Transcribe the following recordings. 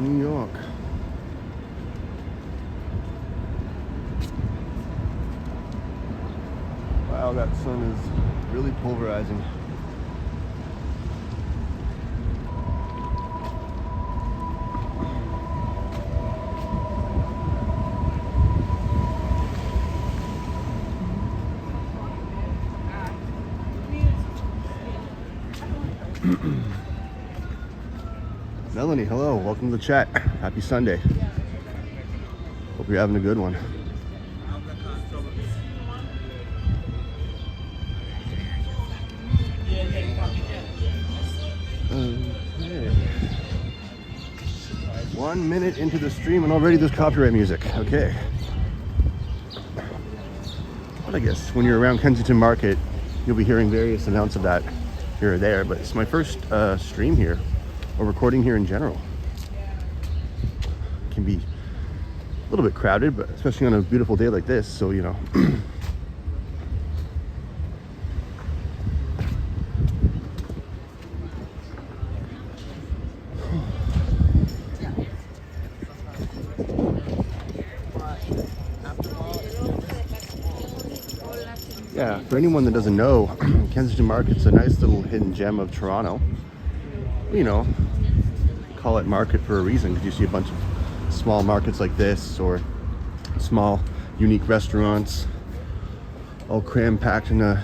New York. Wow, that sun is really pulverizing. Melanie, hello, welcome to the chat. Happy Sunday. Hope you're having a good one. Okay. 1 minute into the stream and already there's copyright music. Okay. But I guess when you're around Kensington Market, you'll be hearing various amounts of that here or there. But it's my first stream here, or recording here in general. It can be a little bit crowded, but especially on a beautiful day like this, so you know. Yeah, for anyone that doesn't know, Kensington Market's a nice little hidden gem of Toronto. You know, call it market for a reason, because you see a bunch of small markets like this, or small unique restaurants, all cram-packed in a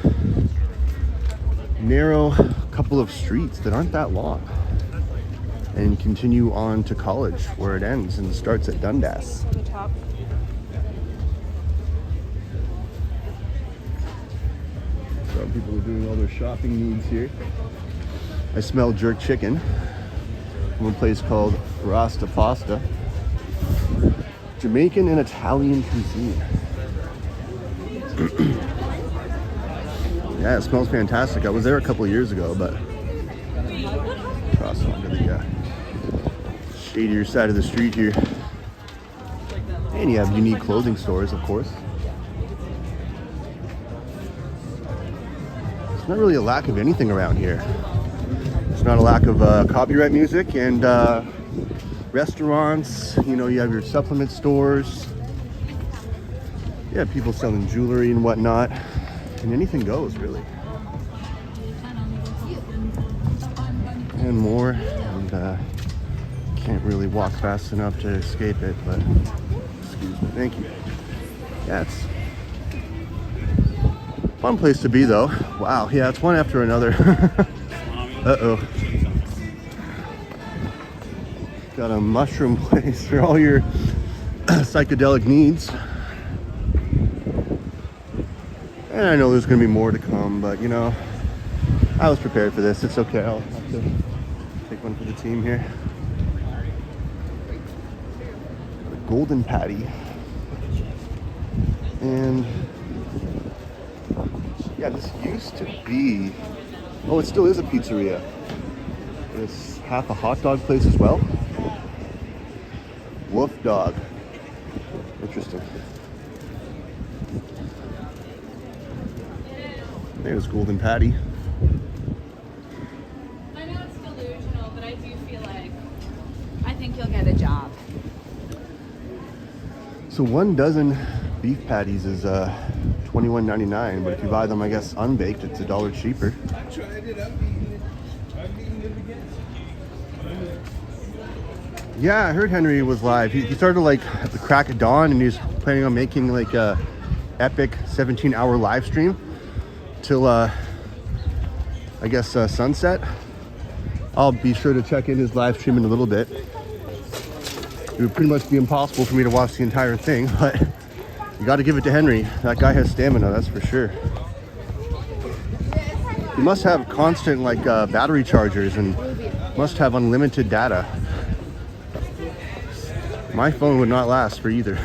narrow couple of streets that aren't that long, and continue on to College, where it ends and starts at Dundas. Some people are doing all their shopping needs here. I smell jerk chicken from a place called Rasta Pasta. Jamaican and Italian cuisine. Yeah, it smells fantastic. I was there a couple of years ago, but across onto the shadier side of the street here. And you have unique clothing stores, of course. There's not really a lack of anything around here. There's not a lack of copyright music and restaurants. You know, you have your supplement stores. You have people selling jewelry and whatnot. And anything goes, really. And more. And can't really walk fast enough to escape it, but excuse me. Thank you. Yeah, it's a fun place to be, though. Wow, yeah, it's one after another. Uh-oh. Got a mushroom place for all your psychedelic needs. And I know there's going to be more to come, but you know, I was prepared for this. It's okay. I'll have to take one for the team here. The Golden Patty. And yeah, this used to be, oh, it still is a pizzeria. It's half a hot dog place as well. Wolf Dog. Interesting. There's Golden Patty. I know it's delusional, but I do feel like I think you'll get a job. So 1 dozen beef patties is $21.99, but if you buy them, I guess, unbaked, it's $1 cheaper. I tried it. I've eaten it again. Yeah, I heard Henry was live. He started like at the crack of dawn, and he's planning on making like a epic 17-hour live stream till I guess sunset. I'll be sure to check in his live stream in a little bit. It would pretty much be impossible for me to watch the entire thing, but you got to give it to Henry. That guy has stamina, that's for sure. He must have constant like battery chargers and must have unlimited data. My phone would not last for either.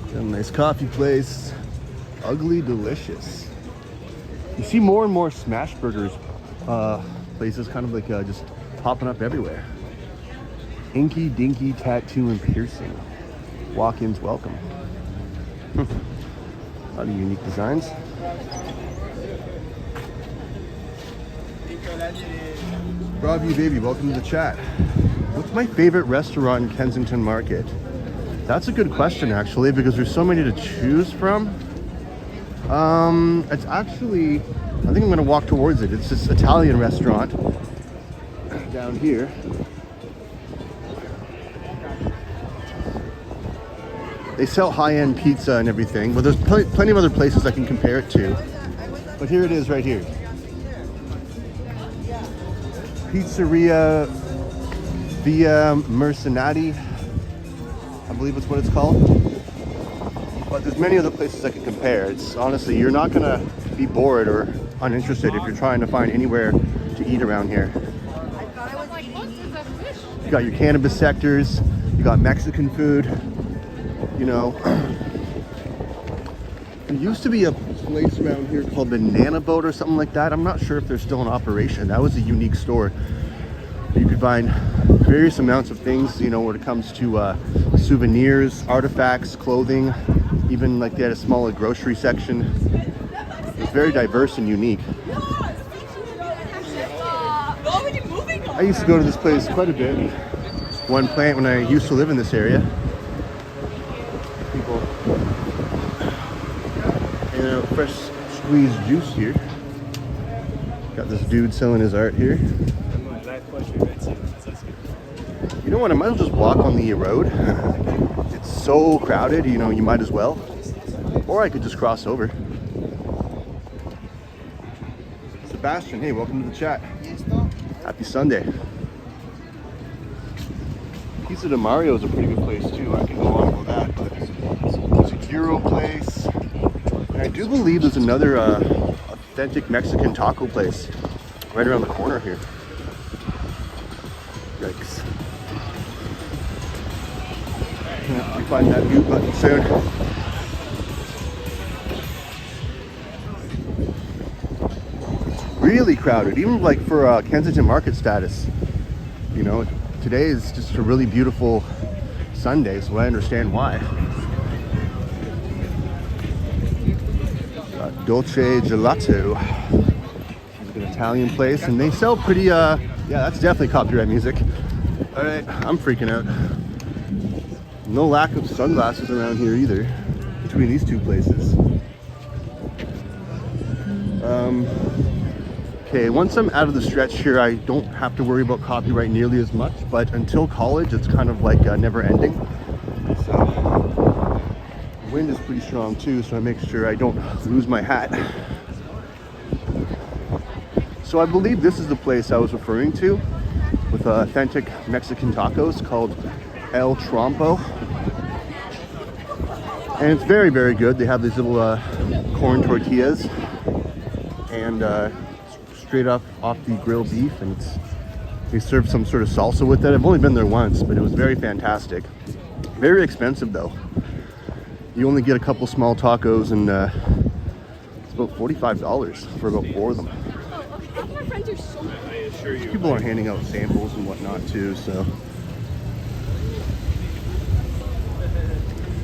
Got a nice coffee place. Ugly Delicious. You see more and more smash burgers places kind of like just popping up everywhere. Inky Dinky Tattoo and Piercing. Walk-ins welcome. A lot of unique designs. Robbie baby, welcome to the chat. What's my favorite restaurant in Kensington Market? That's a good question actually, because there's so many to choose from. It's actually, I think I'm gonna walk towards it. It's this Italian restaurant down here. They sell high-end pizza and everything, but there's plenty of other places I can compare it to. But here it is right here. Pizzeria Via Mercenati, I believe it's what it's called. But there's many other places I can compare. It's honestly, you're not gonna be bored or uninterested if you're trying to find anywhere to eat around here. You got your cannabis sectors, you got Mexican food, you know. There used to be a place around here called Banana Boat or something like that. I'm not sure if they're still in operation. That was a unique store. You could find various amounts of things, you know, when it comes to souvenirs, artifacts, clothing, even like they had a small grocery section. It's very diverse and unique. I used to go to this place quite a bit. One plant when I used to live in this area. People, you know, fresh squeezed juice here. Got this dude selling his art here. You know what, I might as well just walk on the road. It's so crowded, you know, you might as well. Or I could just cross over. Sebastian, hey, welcome to the chat. Happy Sunday. Pizza de Mario is a pretty good place too. I can go on with that, but there's a gyro place. And I do believe there's another authentic Mexican taco place right around the corner here. Yikes. Yeah, we find that mute button soon. Really crowded, even like for Kensington Market status. You know, today is just a really beautiful Sunday, so I understand why. Dolce Gelato. It's an Italian place, and they sell pretty, yeah, that's definitely copyright music. All right, I'm freaking out. No lack of sunglasses around here either, between these two places. Okay, once I'm out of the stretch here, I don't have to worry about copyright nearly as much, but until college, it's kind of like never ending. So, the wind is pretty strong too, so I make sure I don't lose my hat. So I believe this is the place I was referring to with authentic Mexican tacos called El Trompo. And it's very, very good. They have these little corn tortillas and straight up off the grilled beef, and they serve some sort of salsa with it. I've only been there once, but it was very fantastic. Very expensive though. You only get a couple small tacos, and it's about $45 for about 4 of them. People are handing out samples and whatnot too, so.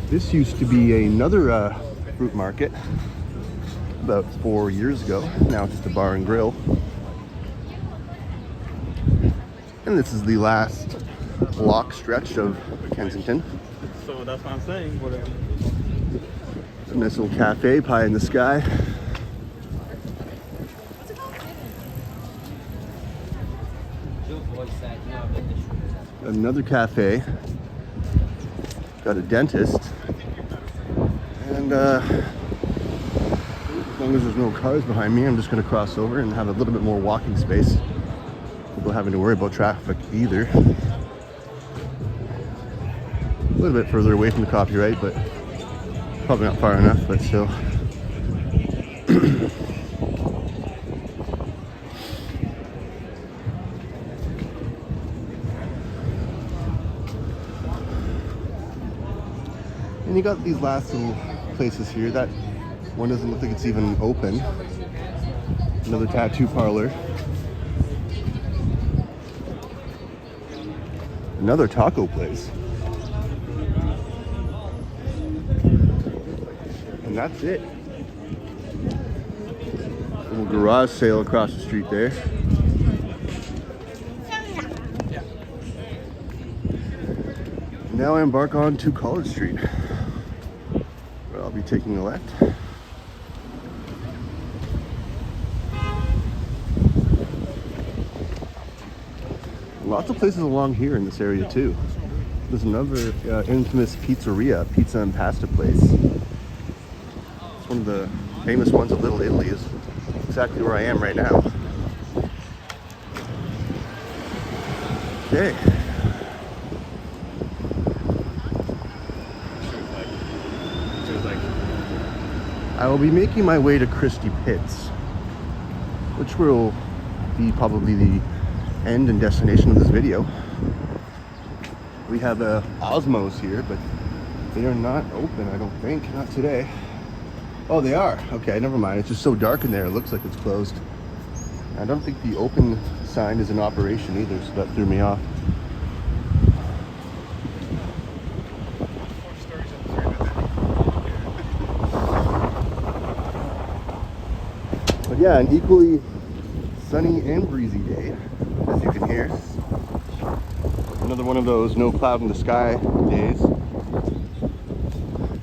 This used to be another fruit market about 4 years ago. Now it's just a bar and grill. And this is the last block stretch of Kensington. So that's what I'm saying. It's a nice little cafe, pie in the sky. Another cafe. Got a dentist. And as long as there's no cars behind me, I'm just going to cross over and have a little bit more walking space without having to worry about traffic either. A little bit further away from the copyright, but probably not far enough, but still. And you got these last little places here. That one doesn't look like it's even open. Another tattoo parlor. Another taco place. And that's it. Little garage sale across the street there. Now I embark on to College Street, where I'll be taking a left. Lots of places along here in this area too. There's another infamous pizzeria, pizza and pasta place. It's one of the famous ones of Little Italy. Is exactly where I am right now. Okay. I will be making my way to Christie Pitts, which will be probably the end and destination of this video. We have a Osmos here, but they are not open, I don't think. Not today. Oh, they are. Okay, never mind. It's just so dark in there, it looks like it's closed. I don't think the open sign is in operation either, so that threw me off. But yeah, an equally sunny and breezy day, as you can hear. Another one of those no cloud in the sky days.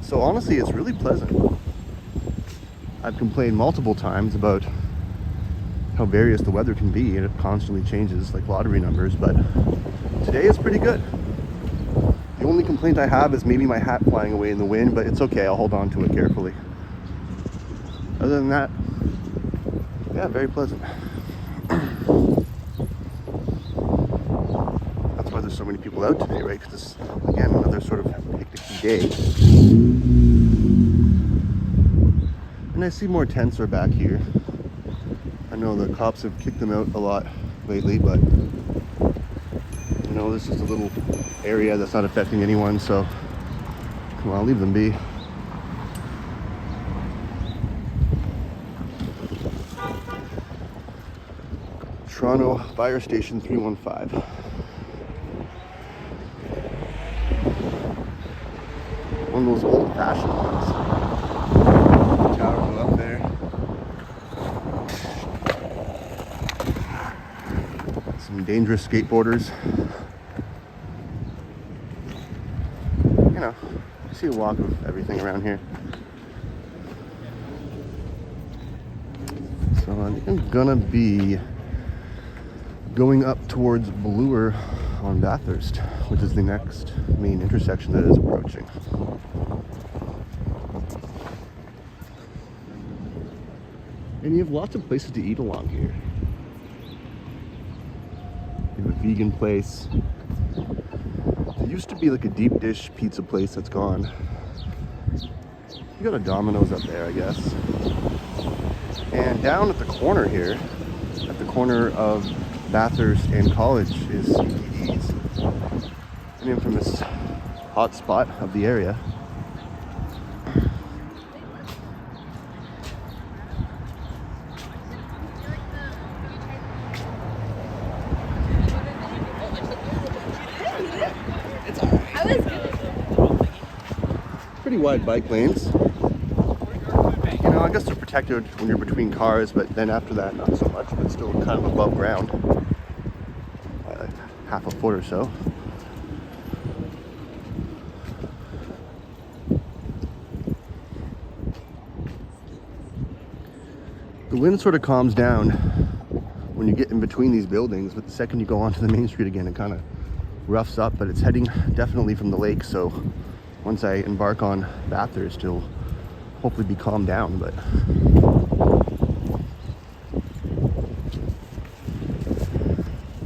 So honestly, it's really pleasant. I've complained multiple times about how various the weather can be, and it constantly changes like lottery numbers, but today is pretty good. The only complaint I have is maybe my hat flying away in the wind, but it's okay, I'll hold on to it carefully. Other than that, yeah, very pleasant. That's why there's so many people out today, right? Because it's, again, another sort of picnicky day. And I see more tents are back here. I know the cops have kicked them out a lot lately, but you know, this is a little area that's not affecting anyone, so come on, leave them be. Toronto Fire Station 315. One of those old-fashioned ones. Tower go up there. Some dangerous skateboarders. You know, you see a walk of everything around here. So I think I'm gonna be going up towards Bloor on Bathurst, which is the next main intersection that is approaching. And you have lots of places to eat along here. You have a vegan place. There used to be like a deep dish pizza place that's gone. You got a Domino's up there, I guess. And down at the corner here, at the corner of Bathurst and College, is CBD's, an infamous hot spot of the area. Pretty wide bike lanes. You know, I guess they're protected when you're between cars, but then after that, not so much, but still kind of above ground. By like half a foot or so. The wind sort of calms down when you get in between these buildings, but the second you go onto the main street again, it kind of roughs up, but it's heading definitely from the lake, so once I embark on Bathurst, it'll hopefully be calmed down, but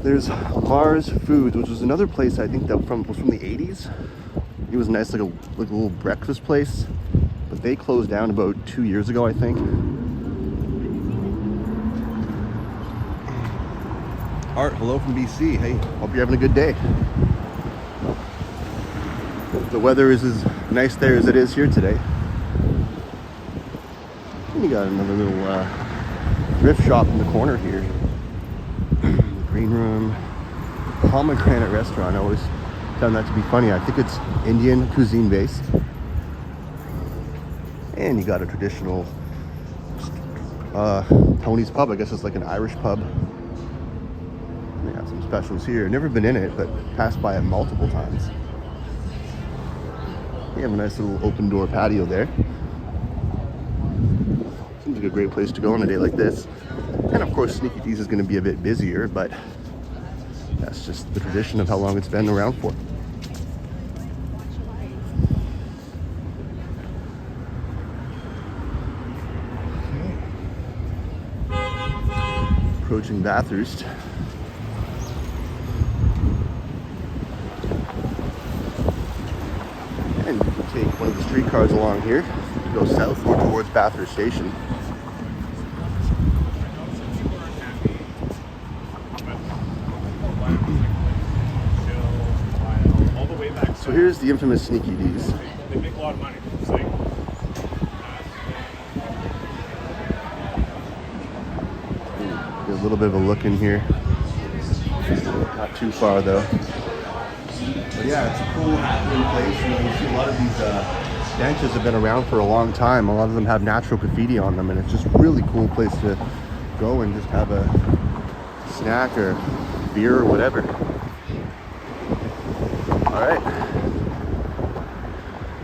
there's Mars Foods, which was another place I think that was from the 80s. It was nice, like a little breakfast place, but they closed down about 2 years ago, I think. Art, hello from BC. Hey, hope you're having a good day. The weather is as nice there as it is here today. And you got another little thrift shop in the corner here. The Green Room, Pomegranate Restaurant. I always found that to be funny. I think it's Indian cuisine based. And you got a traditional Tony's Pub. I guess it's like an Irish pub. They have some specials here. Never been in it, but passed by it multiple times. You have a nice little open door patio there. Seems like a great place to go on a day like this. And of course, Sneaky D's is going to be a bit busier, but that's just the tradition of how long it's been around for. Approaching Bathurst. And you can take one of the streetcars along here to go south or towards Bathurst Station. So here's the infamous Sneaky D's. They make a lot of money. Get a little bit of a look in here. Not too far though. But yeah, it's a cool happening place. You know, you see a lot of these benches have been around for a long time. A lot of them have natural graffiti on them, and it's just a really cool place to go and just have a snack or beer or whatever. All right,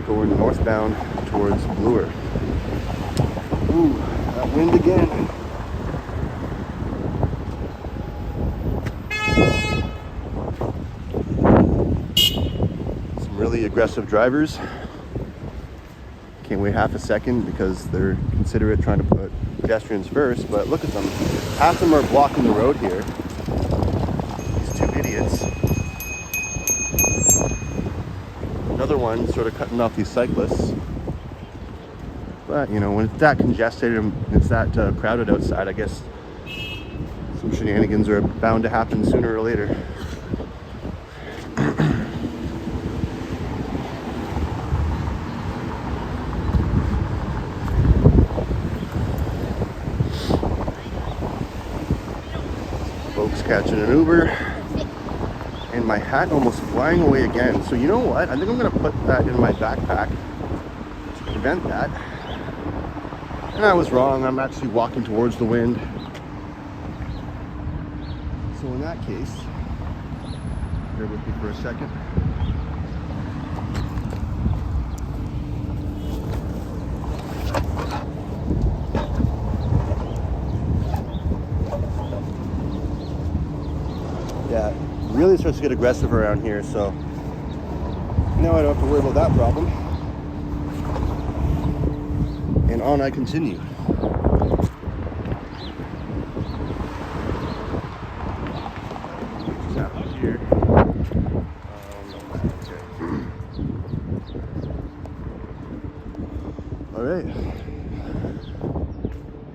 going northbound towards Bloor. Ooh, that wind again. Some really aggressive drivers. Can't wait half a second because they're considerate trying to put pedestrians first, but look at them. Half of them are blocking the road here. These two idiots. Another one sort of cutting off these cyclists. But, you know, when it's that congested and it's that crowded outside, I guess some shenanigans are bound to happen sooner or later. Folks catching an Uber. And my hat almost flying away again. So you know what? I think I'm going to put that in my backpack to prevent that. And I was wrong. I'm actually walking towards the wind. So in that case, bear with me for a second. Yeah, really starts to get aggressive around here, so now I don't have to worry about that problem. And on I continue. Which is out here. All right.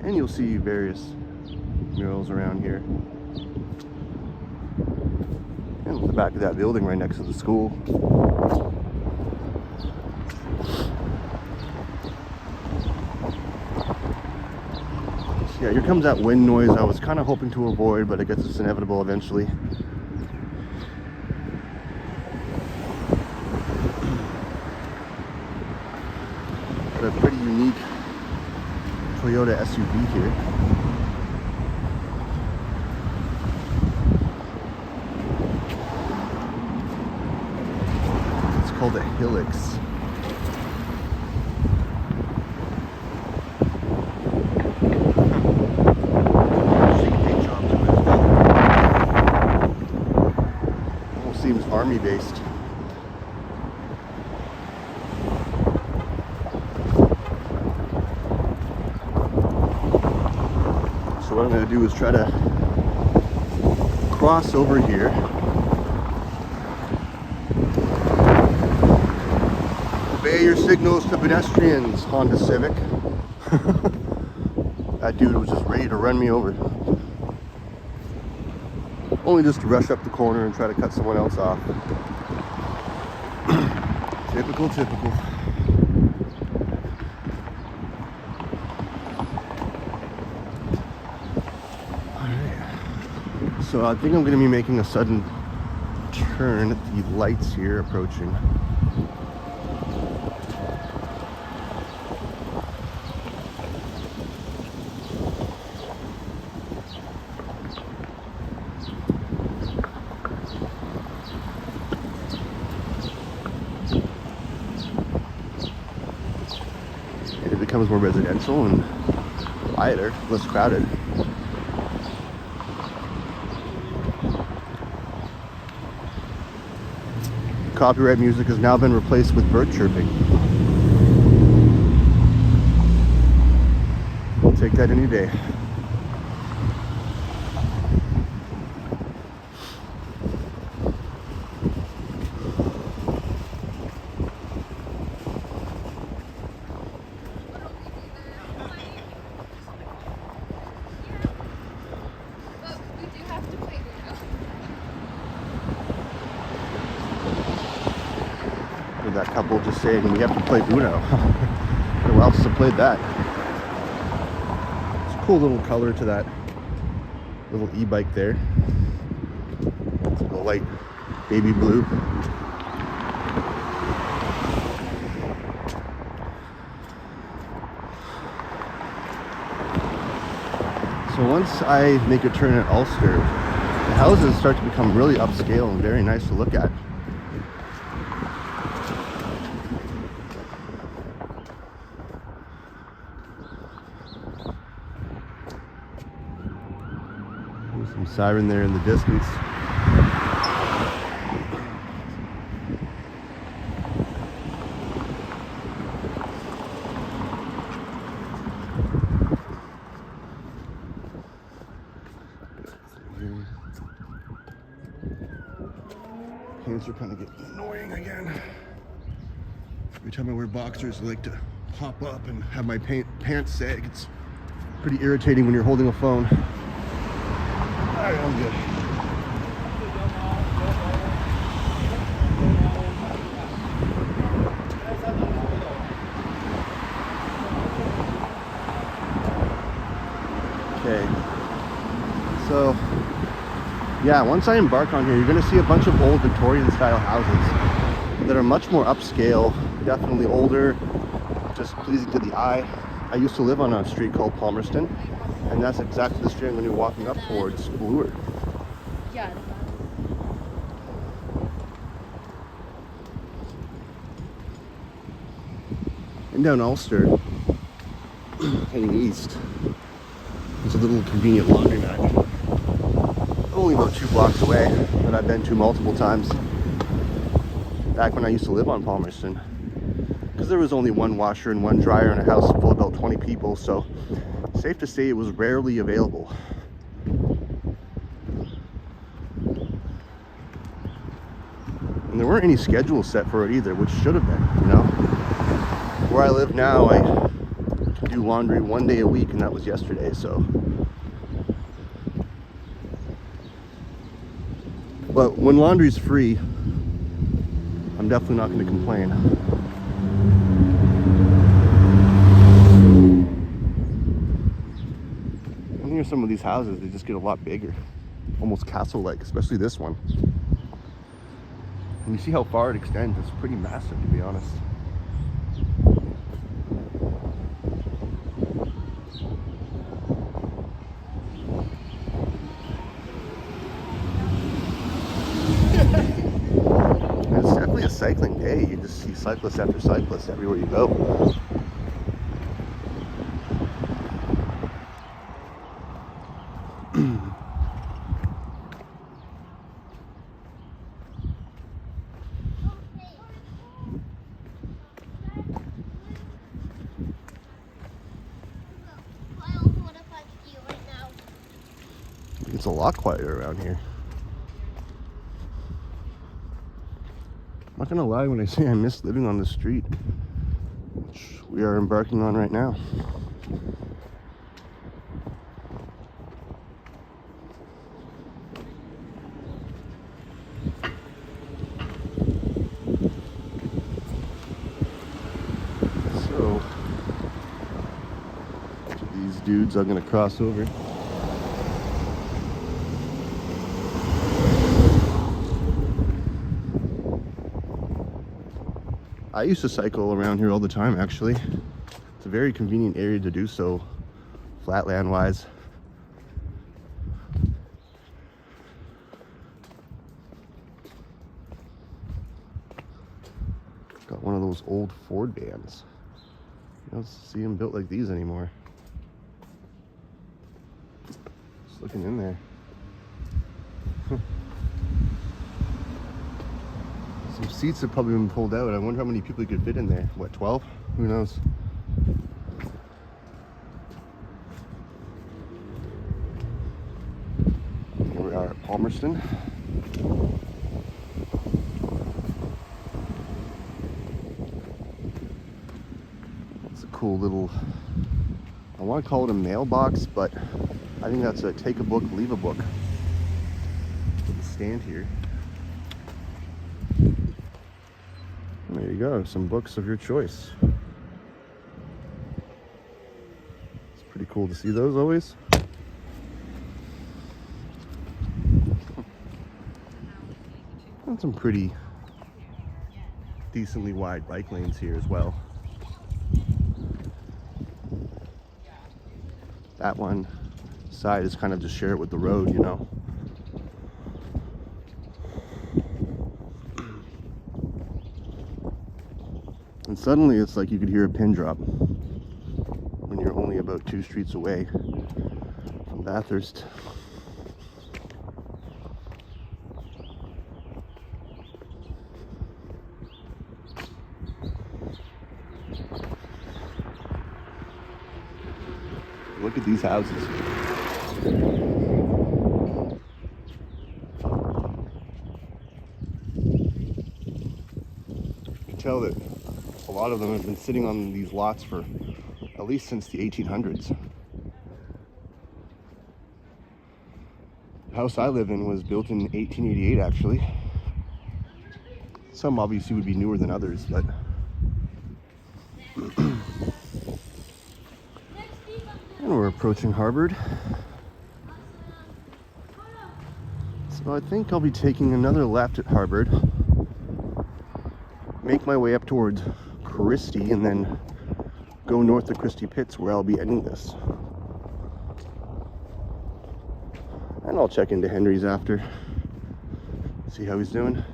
And you'll see various murals around here. And the back of that building right next to the school. Yeah, here comes that wind noise I was kind of hoping to avoid, but I guess it's inevitable eventually. Got a pretty unique Toyota SUV here. It's called a Hilux. Seems army based. So what I'm going to do is try to cross over here. Obey your signals to pedestrians, Honda Civic. That dude was just ready to run me over. Only just to rush up the corner and try to cut someone else off. Typical. Alright. So I think I'm going to be making a sudden turn at the lights here approaching. becomes more residential and quieter, less crowded. Copyright music has now been replaced with bird chirping. I'll take that any day. That couple just saying we have to play Uno. Who else has played that? It's a cool little color to that little e-bike there. It's a little light baby blue. So once I make a turn at Ulster, the houses start to become really upscale and very nice to look at. Some siren there in the distance. Pants are kind of getting annoying again. Every time I wear boxers, I like to hop up and have my pants sag. It's pretty irritating when you're holding a phone. Alright, I'm good. Okay. So, yeah, once I embark on here, you're going to see a bunch of old Victorian style houses that are much more upscale, definitely older, just pleasing to the eye. I used to live on a street called Palmerston, and that's exactly the street I'm going to be walking up towards Bloor. Yeah. And down Ulster, heading east, there's a little convenient laundromat. Only about 2 blocks away, that I've been to multiple times back when I used to live on Palmerston. Because there was only one washer and one dryer in a house full of about 20 people, so safe to say it was rarely available. And there weren't any schedules set for it either, which should have been, you know. Where I live now, I can do laundry 1 day a week, and that was yesterday, so. But when laundry's free, I'm definitely not going to complain. And here's some of these houses, they just get a lot bigger, almost castle-like, especially this one. And you see how far it extends, it's pretty massive, to be honest. It's definitely a cycling day. You just see cyclists after cyclists everywhere you go. It's a lot quieter around here. I'm not gonna lie when I say I miss living on the street, which we are embarking on right now. So, these dudes are gonna cross over. I used to cycle around here all the time, actually. It's a very convenient area to do so, flatland wise. Got one of those old Ford vans. I don't see them built like these anymore. Just looking in there. Some seats have probably been pulled out. I wonder how many people you could fit in there. What, 12? Who knows? Here we are at Palmerston. It's a cool little, I want to call it a mailbox, but I think that's a take a book, leave a book. With a stand here. There you go, some books of your choice. It's pretty cool to see those always. And some pretty decently wide bike lanes here as well. That one side is kind of just share it with the road, you know. And suddenly it's like you could hear a pin drop when you're only about 2 streets away from Bathurst. Look at these houses. You can tell that a lot of them have been sitting on these lots for at least since the 1800s. The house I live in was built in 1888 actually. Some obviously would be newer than others, but and we're approaching Harvard. So I think I'll be taking another left at Harvard, make my way up towards Christie, and then go north to Christie Pits where I'll be ending this. And I'll check into Henry's after, see how he's doing.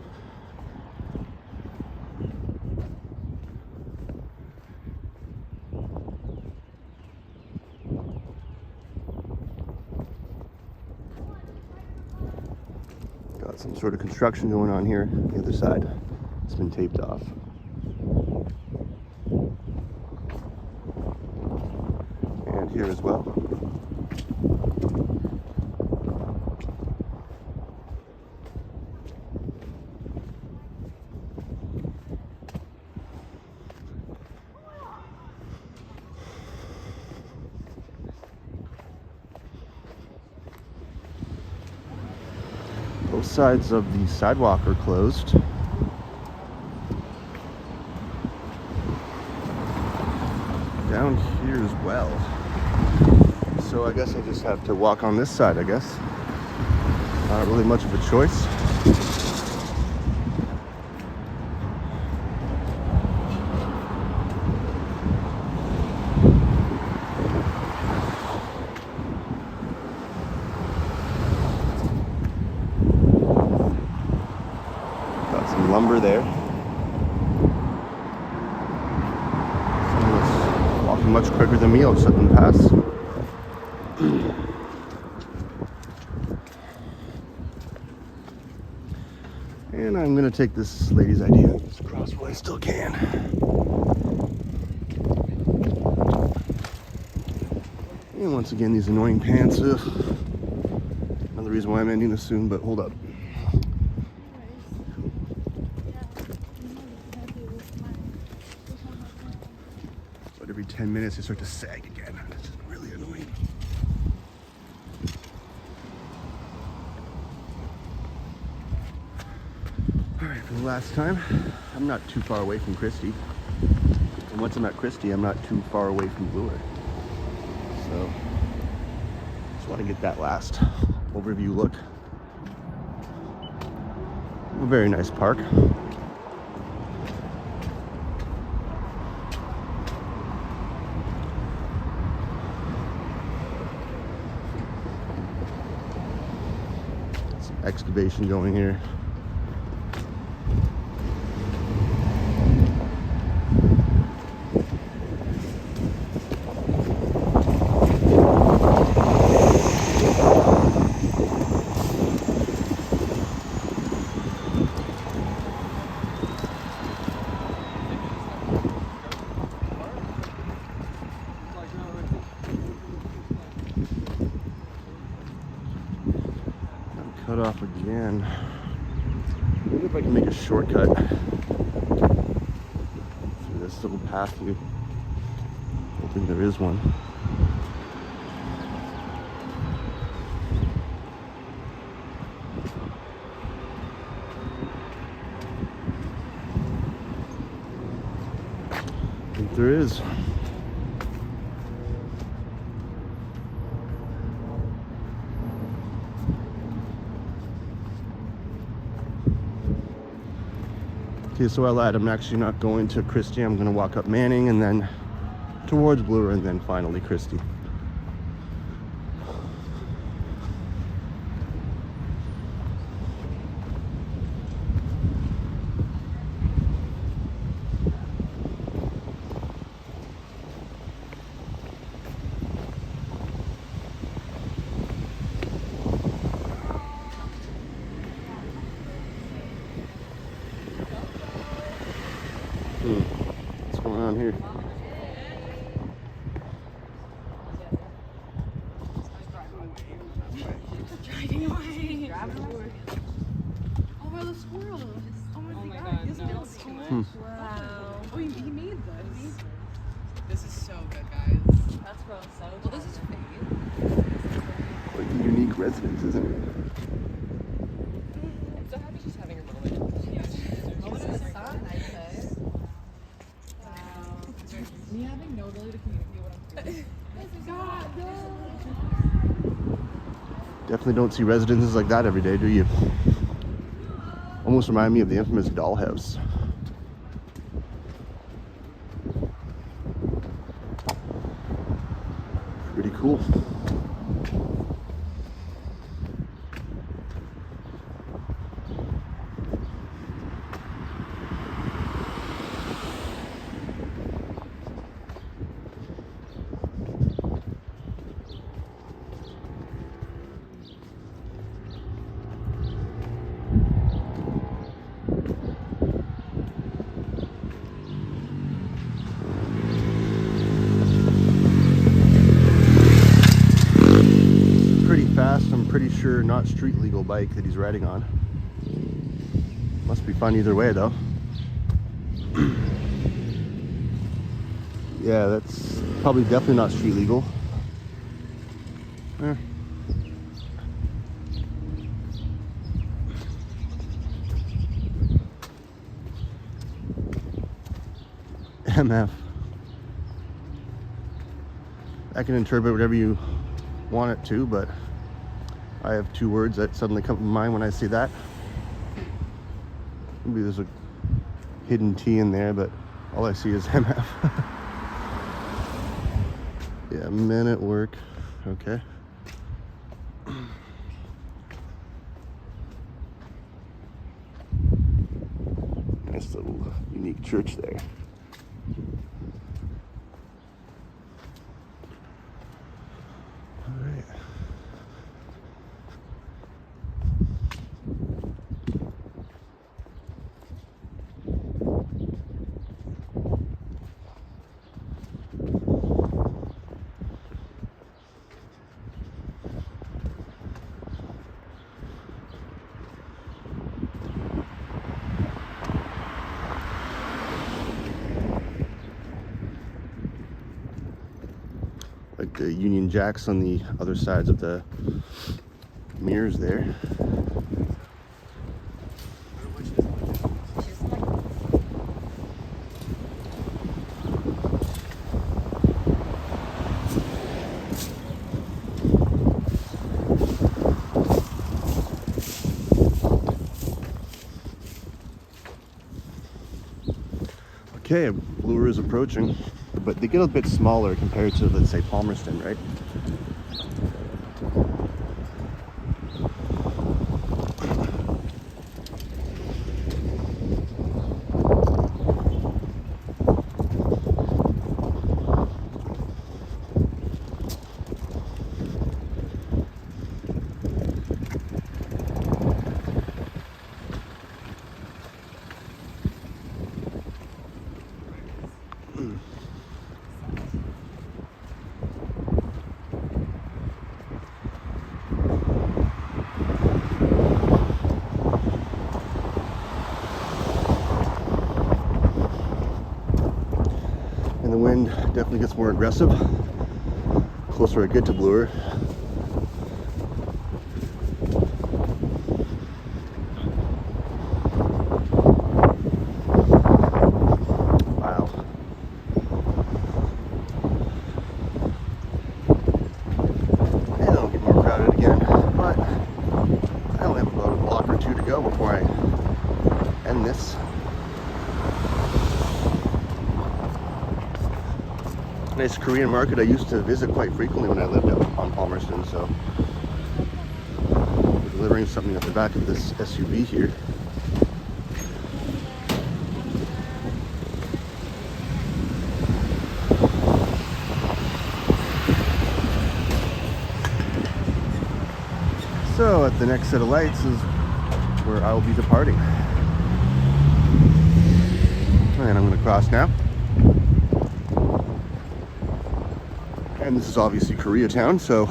Got some sort of construction going on here on the other side. It's been taped off. And here as well. Both sides of the sidewalk are closed. Down here as well. So I guess I just have to walk on this side, I guess. Not really much of a choice. Got some lumber there. Someone's walking much quicker than me. I'll just let them pass. And I'm going to take this lady's idea and just cross while I still can. And once again, these annoying pants. Ugh. Another reason why I'm ending this soon, but hold up. But every 10 minutes they start to sag again. It's really annoying. Alright, for the last time, I'm not too far away from Christie. And once I'm at Christie, I'm not too far away from Bloor. So, just want to get that last overview look. A very nice park. Some excavation going here. cut off again. Maybe if I can make a shortcut through this little path here. Hoping there is one. I think there is. Okay, so I lied. I'm actually not going to Christie. I'm going to walk up Manning and then towards Bloor and then finally Christie. What's going on here? Driving away. Oh, where are the squirrels? Oh my god, he's no squirrels. Wow. Oh, he made this. This is so good, guys. That's gross. Well, this is fake. Like a unique residence, isn't it? I'm so happy she's having a moment. Moment in the sun, I'd say. Wow. Me having no ability to communicate what I'm feeling. God, no. Definitely don't see residences like that every day, do you? Almost remind me of the infamous dollhouse. Pretty cool. Fast, I'm pretty sure not street legal bike that he's riding on. Must be fun either way though. Yeah, that's probably definitely not street legal. Eh. MF. I can interpret whatever you want it to, but I have two words that suddenly come to mind when I see that. Maybe there's a hidden T in there, but all I see is MF. Yeah, men at work. Okay. Nice little unique church there. All right. Like the Union Jacks on the other sides of the mirrors there. Okay, Bloor is approaching, but they get a bit smaller compared to, let's say, Palmerston, right? And the wind definitely gets more aggressive closer I get to Bloor. Wow. And it'll get more crowded again, but I only have about a block or two to go before I end this. Nice Korean market I used to visit quite frequently when I lived out on Palmerston, so we're delivering something at the back of this SUV here. So at the next set of lights is where I will be departing. And I'm going to cross now. And this is obviously Koreatown, so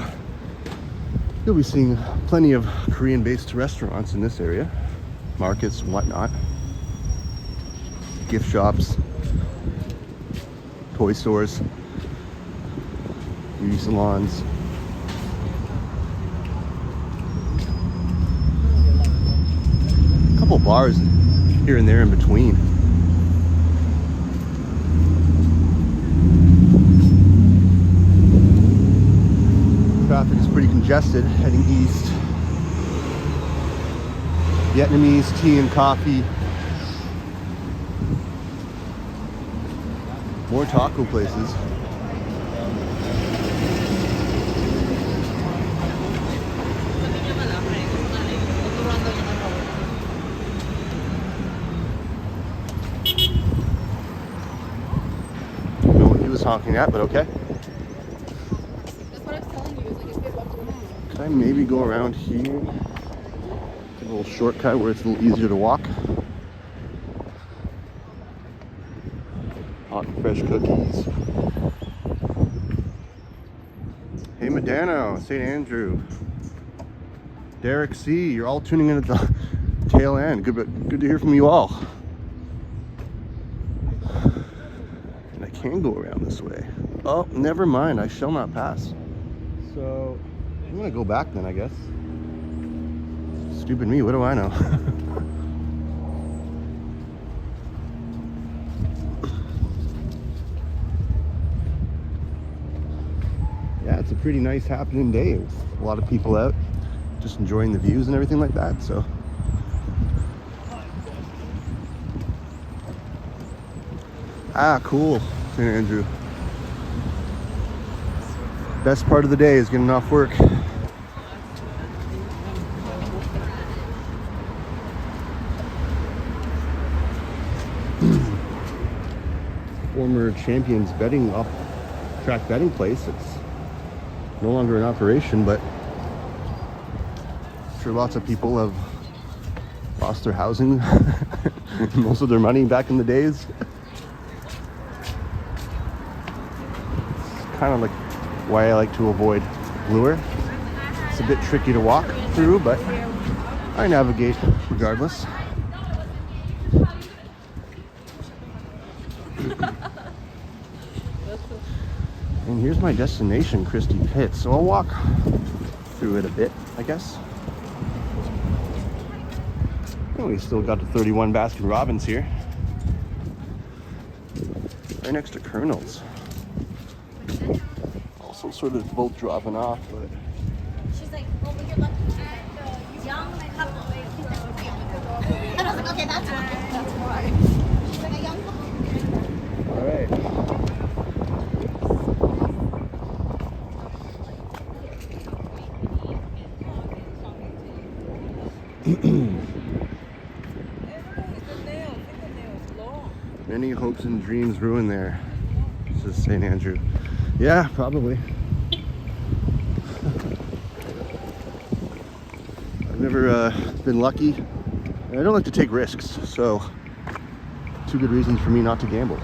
you'll be seeing plenty of Korean-based restaurants in this area, markets and whatnot, gift shops, toy stores, beauty salons. A couple bars here and there in between. Traffic is pretty congested heading east. Vietnamese tea and coffee. More taco places. Don't know what he was honking at, but okay. Can I maybe go around here? A little shortcut where it's a little easier to walk. Hot and fresh cookies. Hey Medano, St. Andrew. Derek C, you're all tuning in at the tail end. Good to hear from you all. And I can go around this way. Oh, never mind, I shall not pass. So I'm gonna go back then, I guess. Stupid me, what do I know? Yeah, it's a pretty nice happening day with a lot of people out, just enjoying the views and everything like that, so. Ah, cool, St. Andrew. Best part of the day is getting off work. Former Champions betting off-track betting place. It's no longer in operation, but I'm sure lots of people have lost their housing, most of their money back in the days. It's kind of like why I like to avoid Bloor. It's a bit tricky to walk through, but I navigate regardless. And here's my destination, Christie Pit. So I'll walk through it a bit, I guess. And we still got the 31 Baskin Robbins here. Right next to Colonel's. Also sort of both dropping off, but she's like, oh, but you're lucky at young couple. And I was like, okay, that's why. That's why. She's like a young couple. all right. Many hopes and dreams ruined there. This is St. Andrew. Yeah, probably. I've never been lucky. I don't like to take risks, so two good reasons for me not to gamble.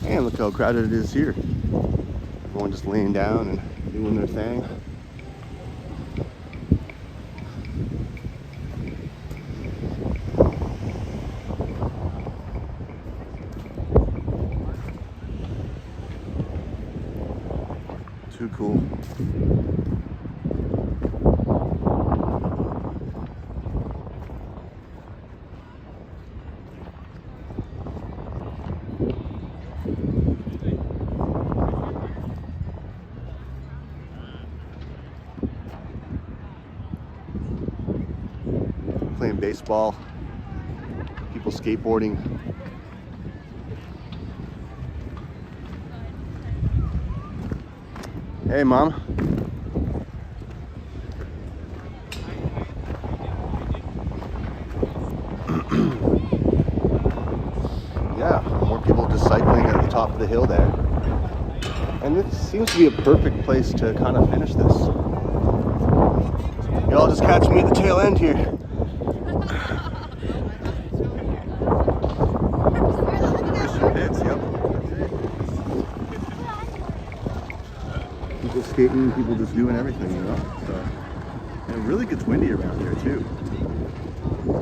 And look how crowded it is here. Everyone just laying down and doing their thing. Too cool. Playing baseball, people skateboarding. Hey, Mom. Yeah, more people just cycling at the top of the hill there. And it seems to be a perfect place to kind of finish this. Y'all just catch me at the tail end here. Pits, yep. People skating, people just doing everything, you know. So, and it really gets windy around here too. It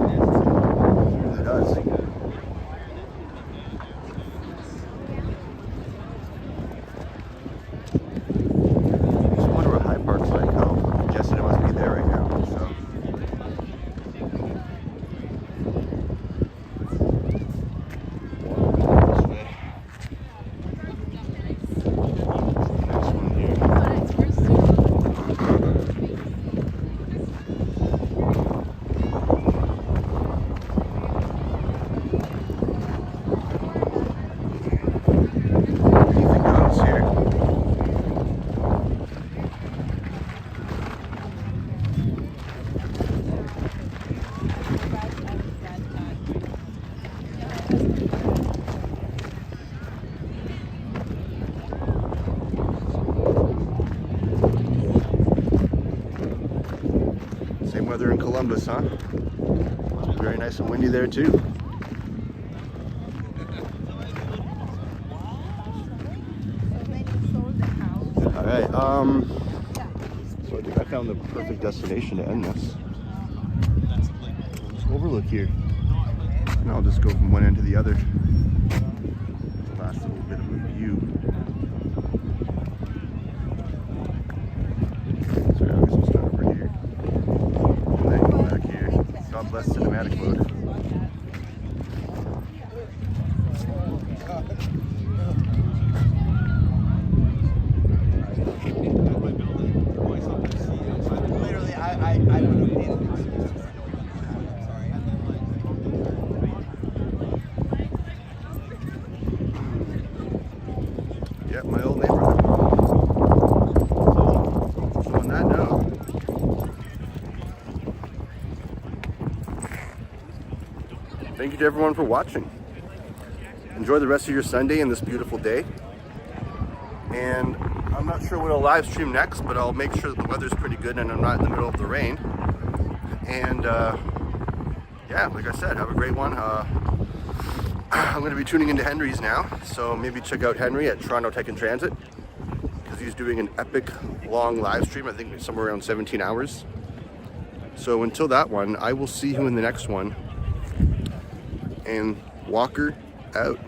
really does. I just wonder what High Park's like. I'm guessing it must be there right now. So. Same weather in Columbus, huh? Very nice and windy there too. All right, so I think I found the perfect destination to end this. Let's overlook here. And I'll just go from one end to the other. Last little bit of a view. So yeah, I guess we'll start over here. And then go back here. God bless cinematic mode. Literally, I would have made it. Sorry. Yep, my old neighborhood. So on that note, thank you to everyone for watching. Enjoy the rest of your Sunday and this beautiful day. And I'm not sure what I'll live stream next, but I'll make sure that the weather's pretty good and I'm not in the middle of the rain. And yeah, like I said, have a great one. I'm going to be tuning into Henry's now, so maybe check out Henry at Toronto Tech and Transit because he's doing an epic long live stream. I think somewhere around 17 hours. So until that one, I will see you in the next one. And Walker out.